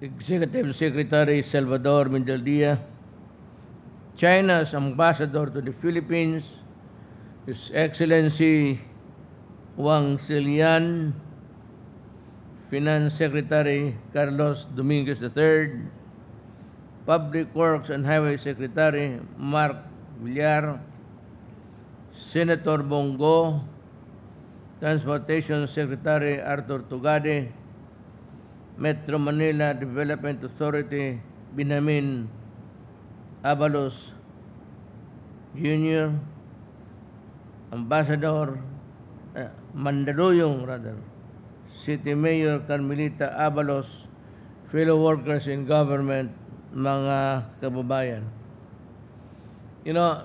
Executive Secretary Salvador Mendeldia, China's Ambassador to the Philippines, His Excellency Wang Silian, Finance Secretary Carlos Dominguez III, Public Works and Highway Secretary Mark Villar, Senator Bongo, Transportation Secretary Arthur Tugade, Metro Manila Development Authority Binamin Abalos Jr., Ambassador Mandaluyong City Mayor Carmelita Abalos, fellow workers in government, mga kababayan. You know,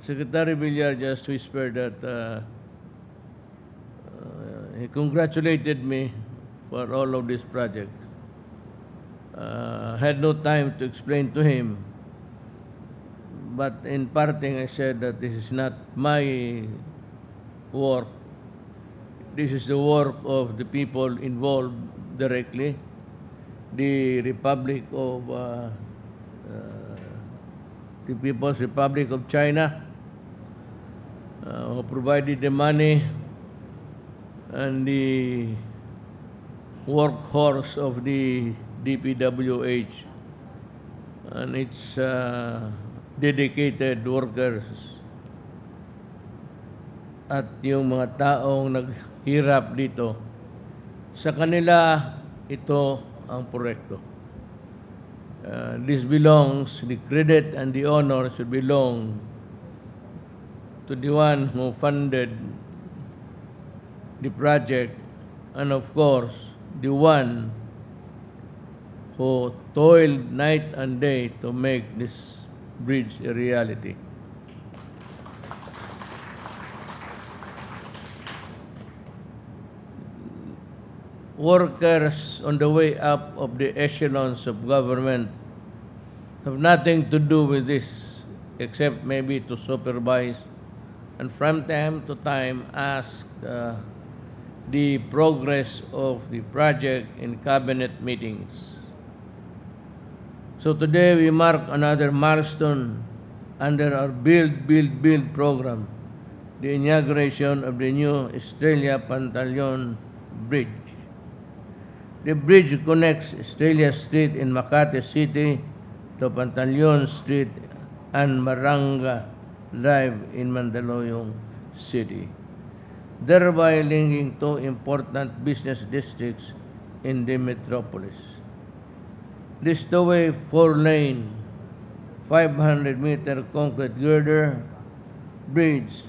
Secretary Villar just whispered that he congratulated me for all of this project. Had no time to explain to him, but in parting I said that this is not my work. This is the work of the people involved directly, the Republic of the People's Republic of China, who provided the money and the workhorse of the DPWH and its dedicated workers at yung mga taong naghirap dito. Sa kanila, ito ang proyekto. This belongs, the credit and the honor should belong to the one who funded the project and of course the one who toiled night and day to make this bridge a reality. Workers on the way up of the echelons of government have nothing to do with this except maybe to supervise and from time to time ask the progress of the project in cabinet meetings. So today we mark another milestone under our Build, Build, Build program, the inauguration of the new Estrella Pantaleon Bridge. The bridge connects Estrella Street in Makati City to Pantaleon Street and Maranga Drive in Mandaluyong City, thereby linking two important business districts in the metropolis. This two-way, four-lane, 500-meter concrete girder bridge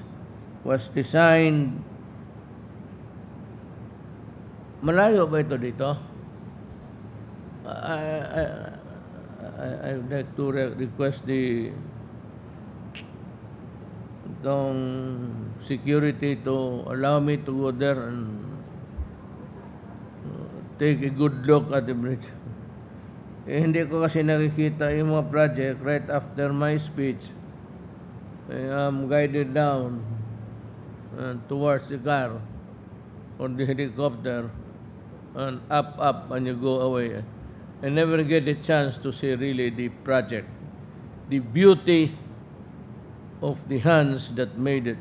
was designed. Malayo ba ito dito? I would like to request itong security to allow me to go there and take a good look at the bridge. Hindi ko kasi nakikita yung mga project right after my speech. I am guided down towards the car or the helicopter and up and you go away. I never get a chance to see really the project, the beauty of the hands that made it.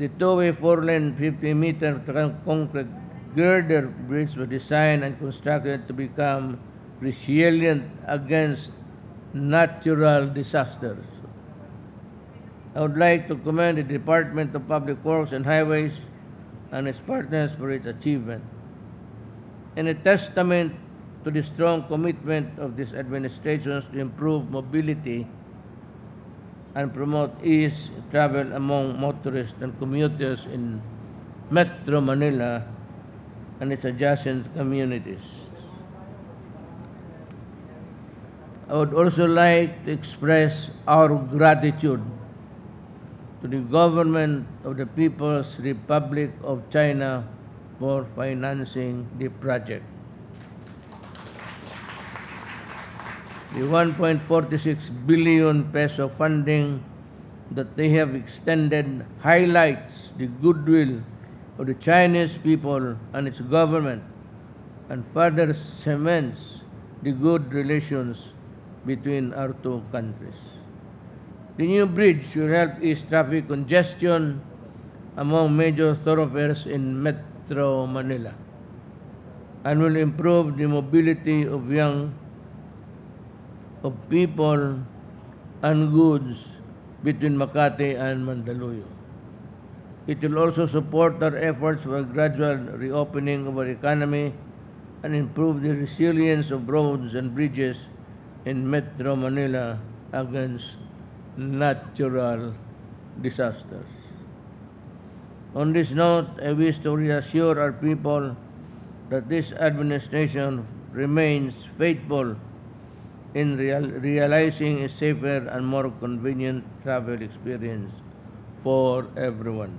The two-way, four-lane, 50-meter concrete girder bridge was designed and constructed to become resilient against natural disasters. I would like to commend the Department of Public Works and Highways and its partners for its achievement, and a testament to the strong commitment of these administrations to improve mobility and promote ease travel among motorists and commuters in Metro Manila and its adjacent communities. I would also like to express our gratitude to the government of the People's Republic of China for financing the project. The 1.46 billion peso funding that they have extended highlights the goodwill of the Chinese people and its government, and further cements the good relations between our two countries. The new bridge will help ease traffic congestion among major thoroughfares in Metro Manila and will improve the mobility of people and goods between Makati and Mandaluyong. It will also support our efforts for a gradual reopening of our economy and improve the resilience of roads and bridges in Metro Manila against natural disasters. On this note, I wish to reassure our people that this administration remains faithful in realizing a safer and more convenient travel experience for everyone.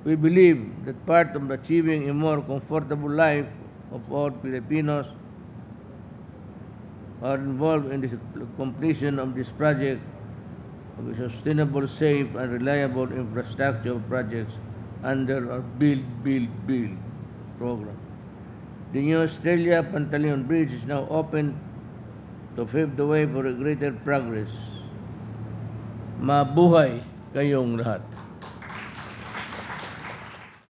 We believe that part of achieving a more comfortable life of all Filipinos are involved in the completion of this project of a sustainable, safe, and reliable infrastructure projects under our Build program. The new Australia-Pantaleon Bridge is now open to pave the way for a greater progress. Mabuhay kayong lahat.